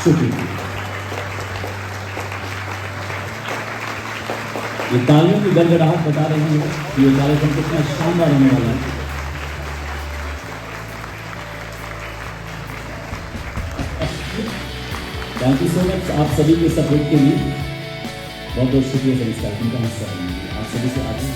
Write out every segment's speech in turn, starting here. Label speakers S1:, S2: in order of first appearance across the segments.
S1: शुक्रिया। ये तालियों की गड़गड़ाहट बता रही है कि ये कार्यक्रम कितना शानदार होने वाला है। थैंक यू सो मच आप सभी के सपोर्ट के लिए। बहुत बहुत शुक्रिया सर इस कार्यक्रम का हिस्सा बनने के लिए। आप सभी से आगे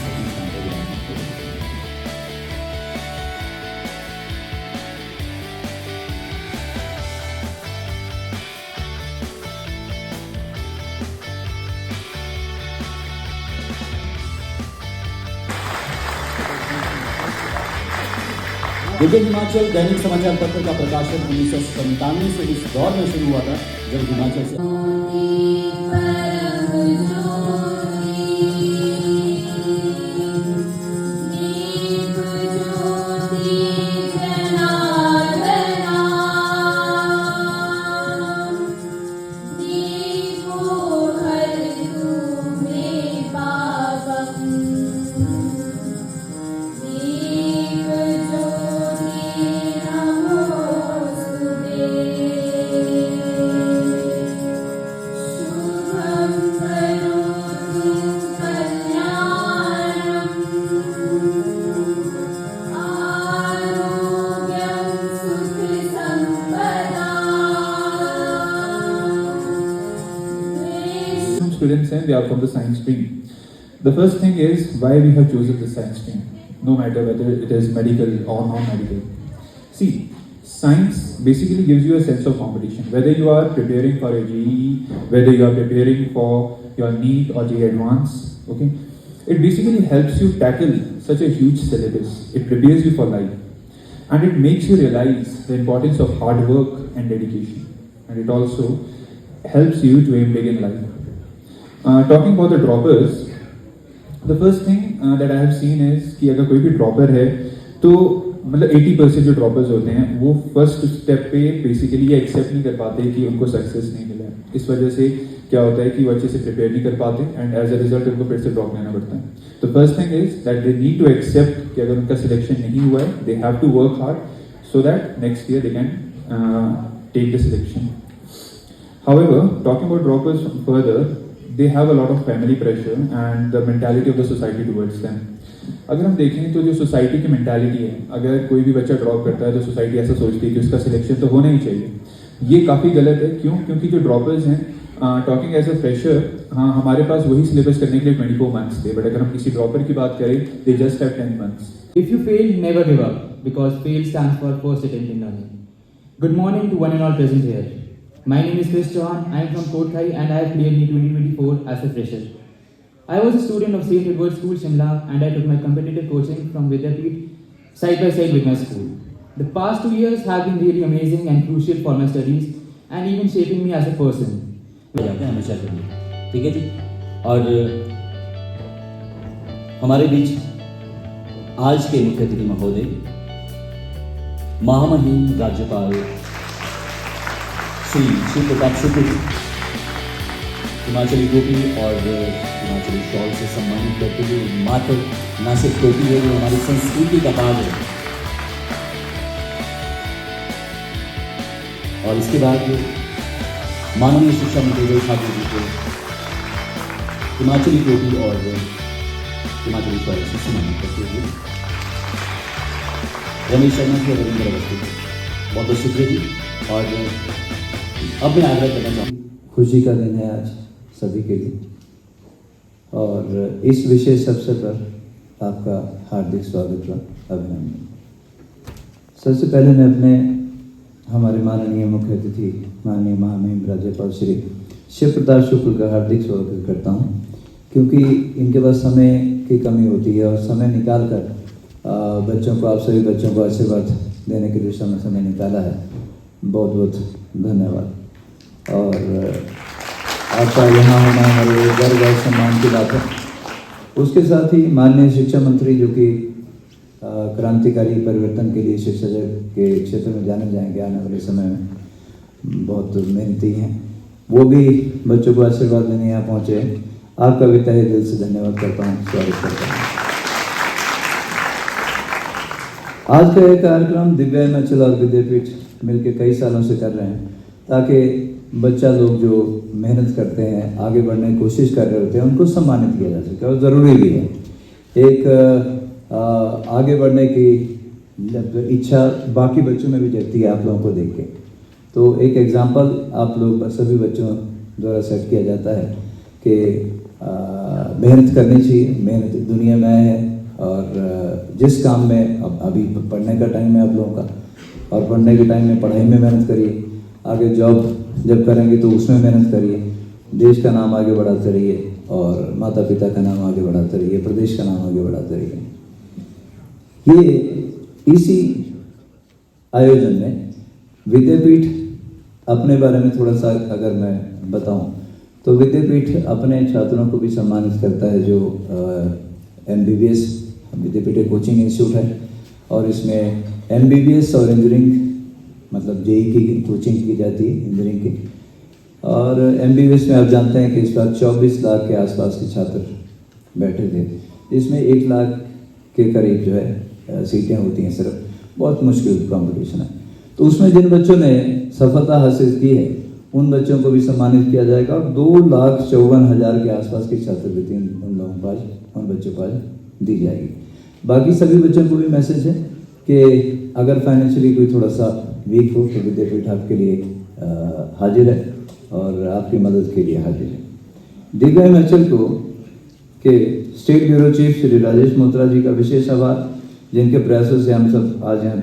S1: दिव्य हिमाचल दैनिक समाचार पत्र का प्रकाशन 1997 से इस दौर में शुरू हुआ था जब हिमाचल से
S2: students and they are from the science stream. The first thing is why we have chosen the science stream, no matter whether it is medical or non-medical. See, science basically gives you a sense of competition. Whether you are preparing for a JEE, whether you are preparing for your NEET or JEE Advanced, okay, it basically helps you tackle such a huge syllabus. It prepares you for life, and it makes you realize the importance of hard work and dedication, and it also helps you to aim big in life. Talking about the droppers, the first thing that I have seen is कि अगर कोई भी dropper है तो मतलब 80% जो droppers होते हैं वो फर्स्ट स्टेप पे बेसिकली ये एक्सेप्ट नहीं कर पाते कि उनको सक्सेस नहीं मिला है। इस वजह से क्या होता है कि वो अच्छे से प्रिपेयर नहीं कर पाते एंड एज अ रिजल्ट उनको फिर से ड्रॉप लेना पड़ता है। तो first thing is that they need to accept कि अगर उनका सिलेक्शन नहीं हुआ है they have to work hard so that next year they can take the selection. However, talking about droppers further, they have a lot of family pressure and the mentality of the society towards them. अगर हम देखें तो जो society की mentality है, अगर कोई भी बच्चा ड्रॉप करता है तो सोसाइटी ऐसा सोचती है कि उसका सिलेक्शन तो होना ही चाहिए। ये काफ़ी गलत है। क्यों? क्योंकि जो ड्रॉपर्स हैं, टॉकिंग एज अ फ्रेशर, हाँ हमारे पास वही सिलेबस करने के लिए 24 मंथ्स थे, बट अगर हम किसी ड्रॉपर की बात करें they just have 10 months.
S3: If you fail, never give up, because fail stands for first attempt in learning. Good morning to one and all present here. My name is Chris Chauhan. I am from Kothai and I have cleared NEET 2024 as a fresher. I was a student of St. Edward's School, Shimla, and I took my competitive coaching from Vidyapeeth side by side with my school. The past 2 years have been really amazing and crucial for my studies and even shaping me as a person.
S1: हमेशा के लिए, ठीक है जी। और हमारे बीच आज के मुख्य अतिथि महोदय महामहिम राज्यपाल श्री प्रताप शुक्ल हिमाचली टोपी और हिमाचली शॉल से सम्मानित करते हुए मात्र न सिर्फ टोपी है, जो हमारी संस्कृति का ताज है। और इसके बाद माननीय शिक्षा मंत्री जय ठाकुर जी को हिमाचली टोपी और हिमाचली शॉल से सम्मानित करते हुए रमेश शर्मा जी और रविंद्र अवस्थी को बहुत बहुत शुक्रिया जी। और अब मैं आग्रह करना चाहूँ,
S4: खुशी का दिन है आज सभी के लिए और इस विशेष अवसर पर आपका हार्दिक स्वागत व अभिनंदन। सबसे पहले मैं अपने हमारे माननीय मुख्य अतिथि माननीय महामहिम राज्यपाल श्री शिव प्रताप शुक्ल का हार्दिक स्वागत करता हूँ, क्योंकि इनके पास समय की कमी होती है और समय निकाल कर बच्चों को, आप सभी बच्चों को आशीर्वाद देने के लिए समय निकाला है। बहुत बहुत धन्यवाद। और आपका यहाँ होना हमारे गर्व और सम्मान की बात है। उसके साथ ही माननीय शिक्षा मंत्री जो कि क्रांतिकारी परिवर्तन के लिए शिक्षा के क्षेत्र में जाने जाएंगे आने वाले समय में, बहुत मेहनती हैं, वो भी बच्चों को आशीर्वाद देने यहाँ पहुँचे। आपका भी तहे दिल से धन्यवाद करता हूँ, स्वागत करता हूँ। आज का यह कार्यक्रम दिव्य हिमाचल और विद्यापीठ मिलकर कई सालों से कर रहे हैं ताकि बच्चा लोग जो मेहनत करते हैं, आगे बढ़ने की कोशिश कर रहे होते हैं, उनको सम्मानित किया जा सके, और ज़रूरी भी है। एक आगे बढ़ने की इच्छा बाकी बच्चों में भी जगती है आप लोगों को देख के। तो एक एग्जाम्पल आप लोग सभी बच्चों द्वारा सेट किया जाता है कि मेहनत करनी चाहिए, मेहनत दुनिया में है, और जिस काम में अभी पढ़ने का टाइम है आप लोगों का, और पढ़ने के टाइम में पढ़ाई में मेहनत करिए, आगे जॉब जब करेंगे तो उसमें मेहनत करिए, देश का नाम आगे बढ़ाते रहिए, और माता पिता का नाम आगे बढ़ाते रहिए, प्रदेश का नाम आगे बढ़ाते रहिए। ये इसी आयोजन में विद्यापीठ अपने बारे में थोड़ा सा अगर मैं बताऊं तो विद्यापीठ अपने छात्रों को भी सम्मानित करता है जो MBBS, विद्यापीठ एक कोचिंग इंस्टीट्यूट है, और इसमें MBBS और इंजीनियरिंग मतलब JEE की कोचिंग की जाती है, इंजीनियरिंग की। और MBBS में आप जानते हैं कि इस बार 24 लाख के आसपास के छात्र बैठे थे, इसमें 1 लाख के करीब जो है सीटें होती हैं सिर्फ, बहुत मुश्किल कंपटीशन है। तो उसमें जिन बच्चों ने सफलता हासिल की है उन बच्चों को भी सम्मानित किया जाएगा, और 2,54,000 के आसपास की छात्रवृत्ति उन लोगों को आज, उन बच्चों को आज दी जाएगी। बाकी सभी बच्चों को भी मैसेज है कि अगर फाइनेंशियली कोई थोड़ा सा वीक हो तो विद्यापीठ आपके लिए हाजिर है और आपकी मदद के लिए हाजिर है। दिव्य हिमाचल को के state bureau chief Shri Rajesh Motra ji का विशेष आभार, जिनके प्रयासों से हम सब आज यहाँ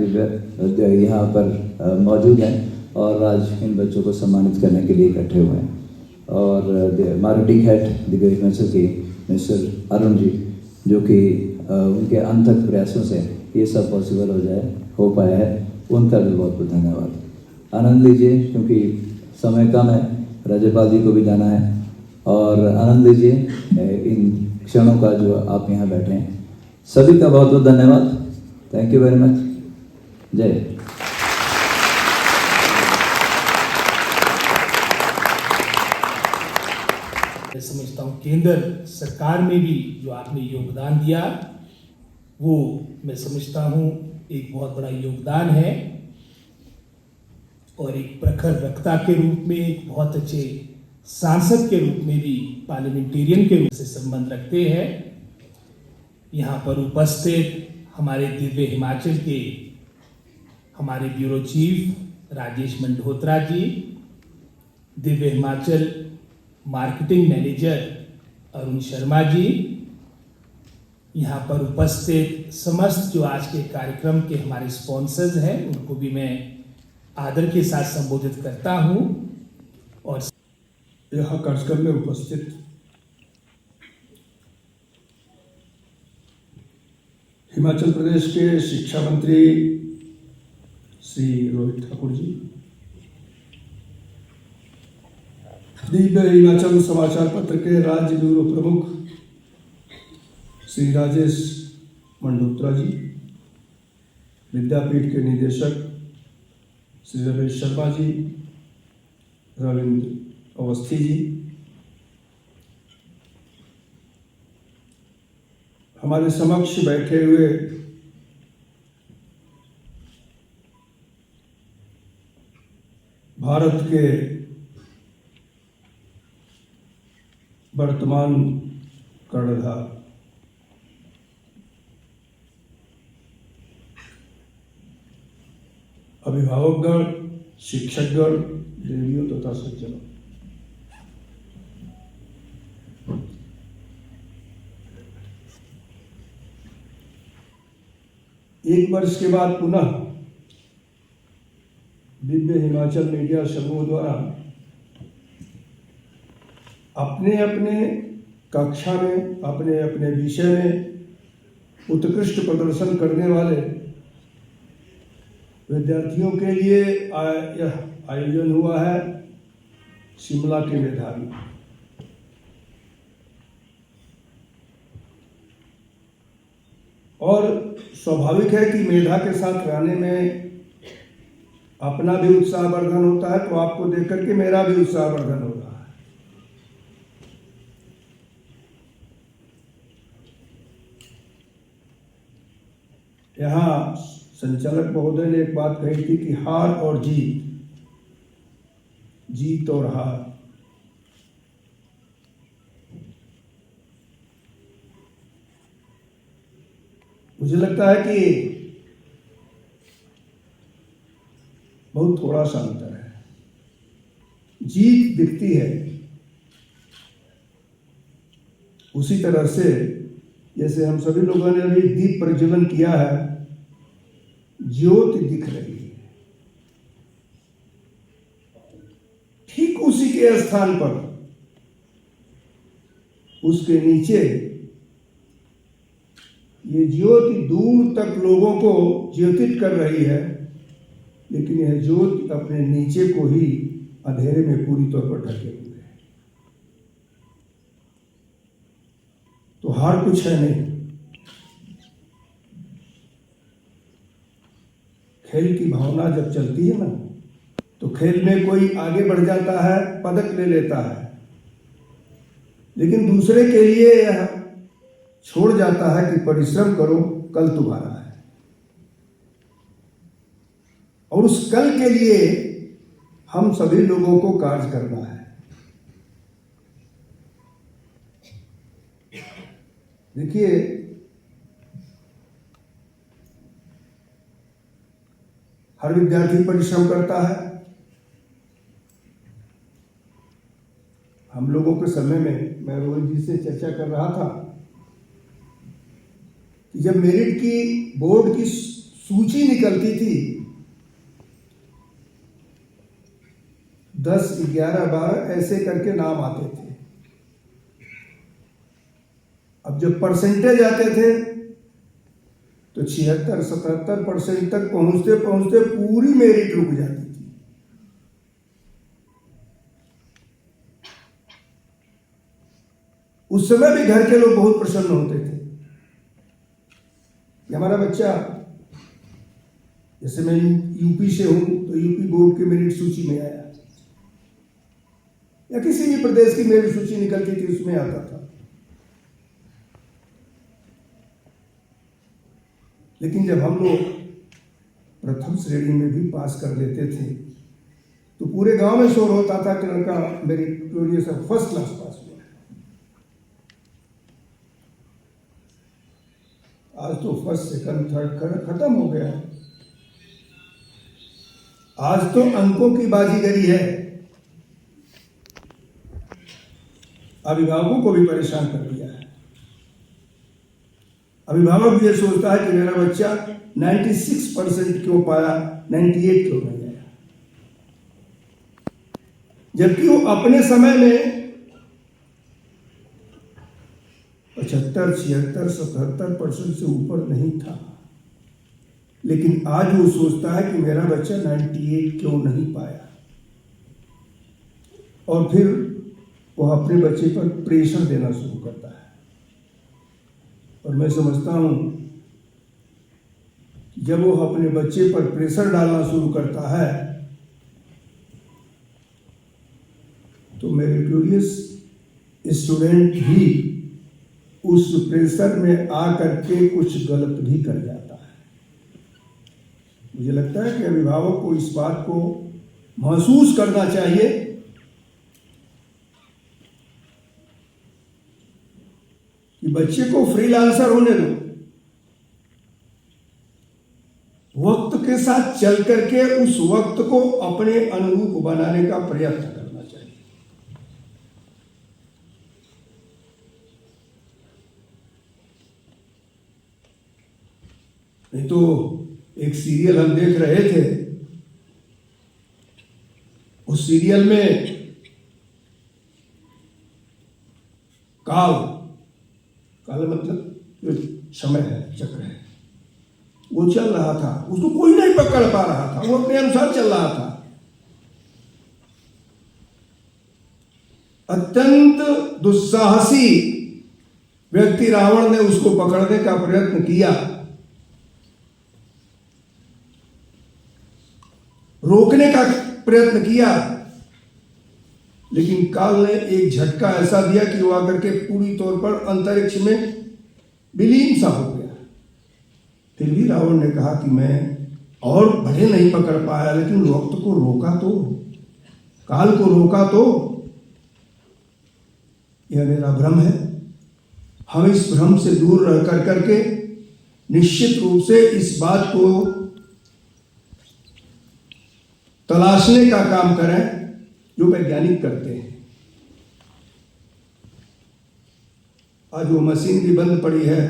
S4: पर मौजूद हैं और आज इन बच्चों को सम्मानित करने के लिए इकट्ठे हुए हैं। और मार्केटिंग हेड दिव्य हिमाचल के मिस्टर अरुण जी, जो कि उनके अनथक प्रयासों से ये सब पॉसिबल हो पाया है, उनका भी बहुत बहुत धन्यवाद। आनंद लीजिए, क्योंकि समय कम है, राज्यपाल जी को भी जाना है, और आनंद लीजिए इन क्षणों का जो आप यहाँ बैठे हैं। सभी का बहुत बहुत धन्यवाद। Thank you very much. जय।
S5: मैं समझता हूँ केंद्र सरकार में भी जो आपने योगदान दिया, वो मैं समझता हूँ एक बहुत बड़ा योगदान है, और एक प्रखर वक्ता के रूप में, एक बहुत अच्छे सांसद के रूप में भी, पार्लियामेंटेरियन के रूप से संबंध रखते हैं। यहाँ पर उपस्थित हमारे दिव्य हिमाचल के हमारे ब्यूरो चीफ राजेश मंडोत्रा जी, दिव्य हिमाचल मार्केटिंग मैनेजर अरुण शर्मा जी, यहाँ पर उपस्थित समस्त जो आज के कार्यक्रम के हमारे स्पॉन्सर्स हैं, उनको भी मैं आदर के साथ संबोधित करता हूँ। और
S6: यहाँ कार्यक्रम में उपस्थित हिमाचल प्रदेश के शिक्षा मंत्री श्री रोहित ठाकुर जी, दिव्य हिमाचल समाचार पत्र के राज्य ब्यूरो प्रमुख श्री राजेश मंडोत्रा जी, विद्यापीठ के निदेशक श्री रमेश शर्मा जी, रविंद्र अवस्थी जी, हमारे समक्ष बैठे हुए भारत के वर्तमान कर्णधार अभिभावकगण, शिक्षकगण, देवियों तथा सज्जनों, एक वर्ष के बाद पुनः दिव्य हिमाचल मीडिया समूह द्वारा अपने अपने कक्षा में, अपने अपने विषय में उत्कृष्ट प्रदर्शन करने वाले विद्यार्थियों के लिए यह आयोजन हुआ है शिमला के मेधावी। और स्वाभाविक है कि मेधा के साथ रहने में अपना भी उत्साहवर्धन होता है, तो आपको देख करके मेरा भी उत्साहवर्धन हो रहा है। यहाँ संचालक महोदय ने एक बात कही थी कि हार और जीत जीत और हार। मुझे लगता है कि बहुत थोड़ा सा अंतर है। जीत दिखती है उसी तरह से जैसे हम सभी लोगों ने अभी दीप प्रज्वलन किया है, ज्योति दिख रही है। ठीक उसी के स्थान पर उसके नीचे ये ज्योति दूर तक लोगों को ज्योतित कर रही है, लेकिन यह ज्योति अपने नीचे को ही अंधेरे में पूरी तौर पर ढके हुए है। तो हार कुछ है नहीं। खेल की भावना जब चलती है ना, तो खेल में कोई आगे बढ़ जाता है, पदक ले लेता है, लेकिन दूसरे के लिए यह छोड़ जाता है कि परिश्रम करो, कल तुम्हारा है। और उस कल के लिए हम सभी लोगों को कार्य करना है। देखिए, हर विद्यार्थी परिश्रम करता है। हम लोगों के समय में मैं रोहित जी से चर्चा कर रहा था कि जब मेरिट की बोर्ड की सूची निकलती थी 10, 11, 12 ऐसे करके नाम आते थे। अब जब परसेंटेज आते थे तो 76-77% तक पहुंचते पहुंचते पूरी मेरिट रुक जाती थी। उस समय भी घर के लोग बहुत प्रसन्न होते थे कि हमारा बच्चा, जैसे मैं यूपी से हूं तो यूपी बोर्ड की मेरिट सूची में आया, या किसी भी प्रदेश की मेरिट सूची निकलती थी उसमें आता था। लेकिन जब हम लोग प्रथम श्रेणी में भी पास कर लेते थे तो पूरे गांव में शोर होता था कि लड़का मेरिटोरियस फर्स्ट क्लास पास हुआ है। आज तो फर्स्ट, सेकंड, थर्ड खत्म हो गया है। आज तो अंकों की बाजीगरी है। अभिभावकों को भी परेशान कर दिया है। अभिभावक ये सोचता है कि मेरा बच्चा 96% क्यों पाया, 98 क्यों नहीं आया, जबकि वो अपने समय में 75, 76, 77% से ऊपर नहीं था। लेकिन आज वो सोचता है कि मेरा बच्चा 98 क्यों नहीं पाया, और फिर वो अपने बच्चे पर प्रेशर देना शुरू करता है। और मैं समझता हूं कि जब वो अपने बच्चे पर प्रेशर डालना शुरू करता है तो मेरिटोरियस स्टूडेंट भी उस प्रेशर में आकर के कुछ गलत भी कर जाता है। मुझे लगता है कि अभिभावक को इस बात को महसूस करना चाहिए कि बच्चे को फ्रीलांसर होने दो, वक्त के साथ चल करके उस वक्त को अपने अनुरूप बनाने का प्रयत्न करना चाहिए। नहीं तो एक सीरियल हम देख रहे थे, उस सीरियल में काल मतलब जो समय है, चक्र है, वो चल रहा था, उसको कोई नहीं पकड़ पा रहा था, वो अपने अनुसार चल रहा था। अत्यंत दुस्साहसी व्यक्ति रावण ने उसको पकड़ने का प्रयत्न किया, रोकने का प्रयत्न किया, लेकिन काल ने एक झटका ऐसा दिया कि वो आकर के पूरी तौर पर अंतरिक्ष में विलीन सा हो गया। फिर भी रावण ने कहा कि मैं और भले नहीं पकड़ पाया, लेकिन वक्त को रोका तो काल को रोका तो यह मेरा भ्रम है। हम इस भ्रम से दूर रह करके निश्चित रूप से इस बात को तलाशने का काम करें जो वैज्ञानिक करते हैं। आज वो मशीन भी बंद पड़ी है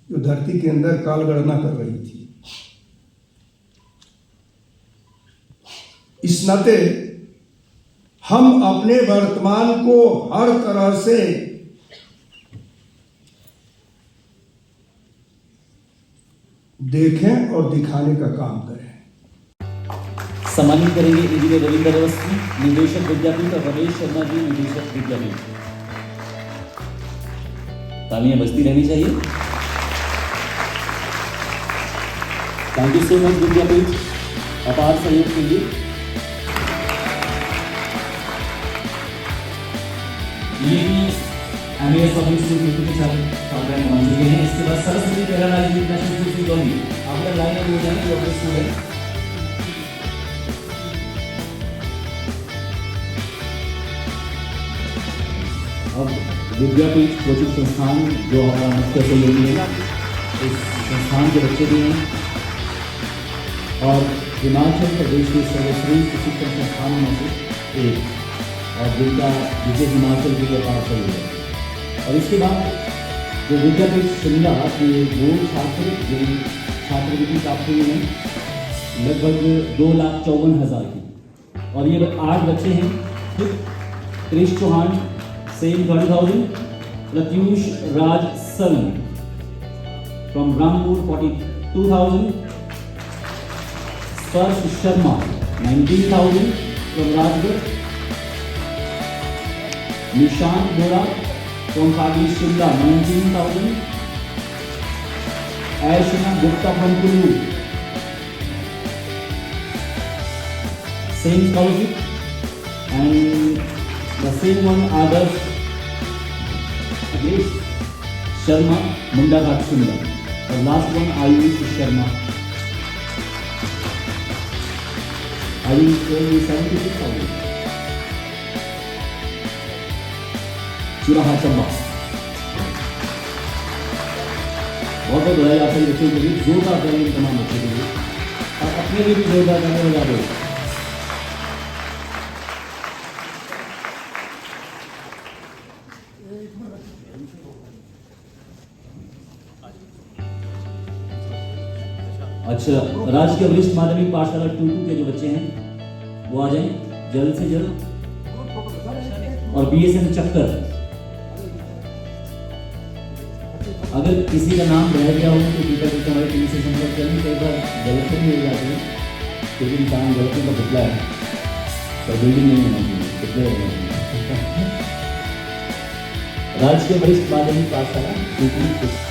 S6: जो धरती के अंदर काल गणना कर रही थी। इस नाते हम अपने वर्तमान को हर तरह से देखें और दिखाने का काम करें।
S1: सम्मानित करेंगे इंजीनियर रविंद्र अवस्थी, निदेशक विद्यापीठ, और रमेश शर्मा जी, निदेशक विद्यापीठ। तालियां बजती रहनी चाहिए। थैंक यू सो मच विद्यापीठ अपार सहयोग के लिए। ये भी एमएस पब्लिक स्कूल के साथ प्रोग्राम पहुंच चुके हैं। इसके बाद सरस्वती पैराडाइज इंटरनेशनल स्कूल की गौरी आपका लाइन हो जाए जो अपने स्टूडेंट। अब विद्यापीठ कोचिंग संस्थान जो हमारा मुख्य सहयोगी है, इस संस्थान के बच्चे भी हैं और हिमाचल प्रदेश के सर्वश्रेष्ठ शिक्षण संस्थानों में से एक, और जिनका विजय हिमाचल के लिए पास हुई है। और इसके बाद जो विद्यापीठ शिमला के वो छात्र जिन छात्रवृत्ति प्राप्त हुई है लगभग 2,54,000 की, और ये 8 बच्चे हैं। Krish Chauhan same 30,000, Pratyush Raj son from Rampur 42,000, Sparsh Sharma 19,000 from Rajgarh, Nishant Bora from Kali Shimla 19,000, Aishna Gupta from Kullu same scholarship, and the same one others Adesh Sharma Munda Ghat Shimla, और last one Ayush Sharma, Ayush 76,000, चुराहा चंबा। बहुत बहुत बधाई आप सभी बच्चों के लिए, जोरदार तालियां तमाम बच्चों के लिए, और अपने लिए भी जोरदार तालियां बजा दो। अच्छा, राजकीय वरिष्ठ माध्यमिक पाठशाला 22 के जो बच्चे हैं वो आ जाएं जल्द से जल्द, और बीएसएन चक्कर, अगर किसी का नाम रह गया हो तो कृपया करके हमारे टीम से संपर्क करें। कई बार गलती भी हो जाती है क्योंकि इंसान गलती का पुतला है, तो बिल्डिंग नहीं होना चाहिए, पुतले होना चाहिए। राजकीय वरिष्ठ माध्यमिक पाठशाला 22।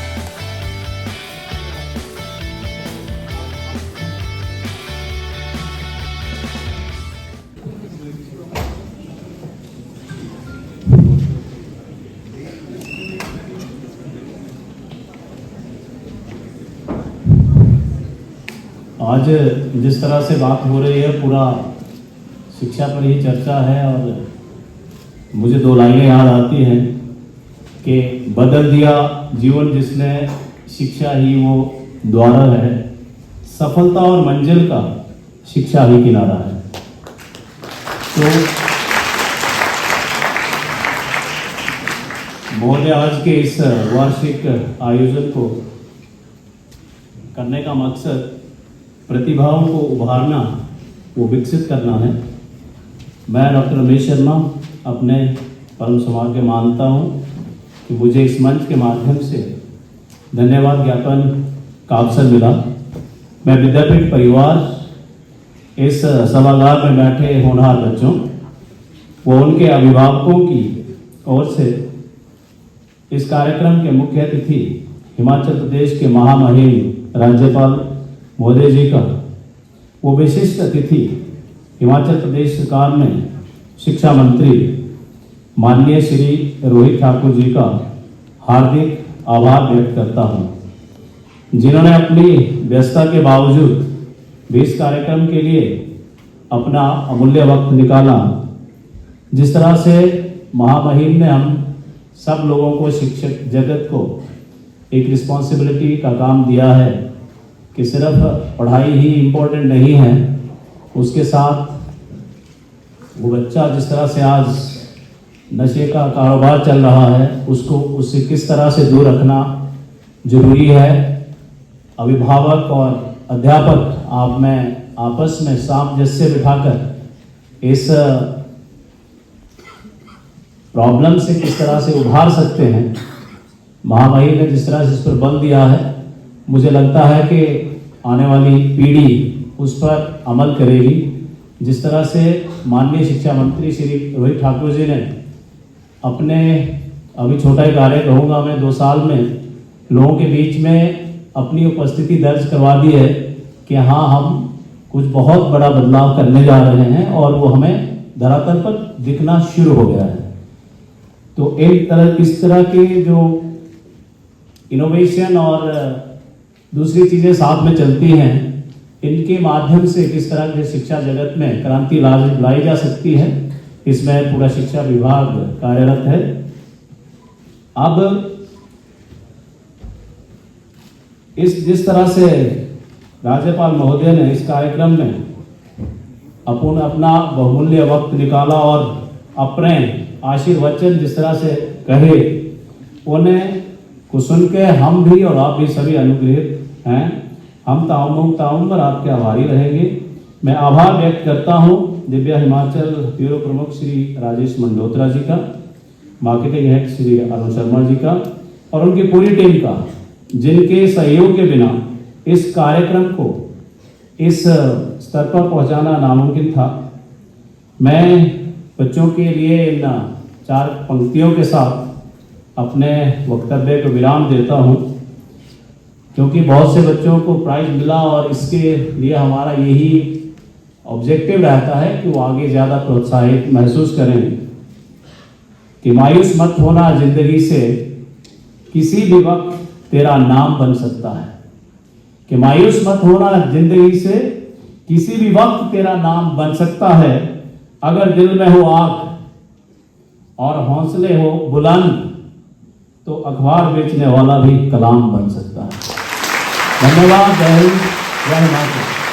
S7: आज जिस तरह से बात हो रही है पूरा शिक्षा पर ही चर्चा है, और मुझे 2 लाइनें याद आती हैं कि बदल दिया जीवन जिसने, शिक्षा ही वो द्वार है, सफलता और मंजिल का शिक्षा ही किनारा है। तो महोदय आज के इस वार्षिक आयोजन को करने का मकसद प्रतिभाओं को उभारना, वो विकसित करना है। मैं डॉक्टर रमेश शर्मा अपने परम सौभाग्य मानता हूँ कि मुझे इस मंच के माध्यम से धन्यवाद ज्ञापन का अवसर मिला। मैं विद्यापीठ परिवार, इस सभागार में बैठे होनहार बच्चों व उनके अभिभावकों की ओर से इस कार्यक्रम के मुख्य अतिथि हिमाचल प्रदेश के महामहिम राज्यपाल महोदय जी का, वो विशिष्ट अतिथि हिमाचल प्रदेश सरकार में शिक्षा मंत्री माननीय श्री रोहित ठाकुर जी का हार्दिक आभार व्यक्त करता हूँ, जिन्होंने अपनी व्यस्तता के बावजूद भी इस कार्यक्रम के लिए अपना अमूल्य वक्त निकाला। जिस तरह से महामहिम ने हम सब लोगों को, शिक्षक जगत को एक रिस्पॉन्सिबिलिटी का काम दिया है कि सिर्फ पढ़ाई ही इम्पोर्टेंट नहीं है, उसके साथ वो बच्चा जिस तरह से आज नशे का कारोबार चल रहा है उससे किस तरह से दूर रखना जरूरी है। अभिभावक और अध्यापक आप में आपस में सामंजस्य बिठाकर इस प्रॉब्लम से किस तरह से उभार सकते हैं। महामहिम ने जिस तरह से इस पर बल दिया है, मुझे लगता है कि आने वाली पीढ़ी उस पर अमल करेगी। जिस तरह से माननीय शिक्षा मंत्री श्री रोहित ठाकुर जी ने अपने, अभी छोटा ही कार्य कहूँगा मैं, 2 साल में लोगों के बीच में अपनी उपस्थिति दर्ज करवा दी है कि हाँ, हम कुछ बहुत बड़ा बदलाव करने जा रहे हैं और वो हमें धरातल पर दिखना शुरू हो गया है। तो एक तरह इस तरह के जो इनोवेशन और दूसरी चीज़ें साथ में चलती हैं, इनके माध्यम से किस तरह के शिक्षा जगत में क्रांति लाई जा सकती है, इसमें पूरा शिक्षा विभाग कार्यरत है। अब जिस तरह से राज्यपाल महोदय ने इस कार्यक्रम में अपना बहुमूल्य वक्त निकाला और अपने आशीर्वचन जिस तरह से कहे, उन्हें को सुन के हम भी और आप भी सभी अनुग्रहित हैं। हम ताउम्र आपके आभारी रहेंगे। मैं आभार व्यक्त करता हूं दिव्या हिमाचल ब्यूरो प्रमुख श्री राजेश मंडोत्रा जी का, मार्केटिंग हेड श्री अरुण शर्मा जी का और उनकी पूरी टीम का, जिनके सहयोग के बिना इस कार्यक्रम को इस स्तर पर पहुंचाना नामुमकिन था। मैं बच्चों के लिए इन 4 पंक्तियों के साथ अपने वक्तव्य को विराम देता हूं, क्योंकि बहुत से बच्चों को प्राइज मिला और इसके लिए हमारा यही ऑब्जेक्टिव रहता है कि वो आगे ज़्यादा प्रोत्साहित महसूस करें। कि मायूस मत होना, जिंदगी से किसी भी वक्त तेरा नाम बन सकता है। कि मायूस मत होना, जिंदगी से किसी भी वक्त तेरा नाम बन सकता है। अगर दिल में हो आग और हौसले हो बुलंद, तो अखबार बेचने वाला भी कलाम बन सकता है। धन्यवाद। जय हिंद, जय हिमाचल।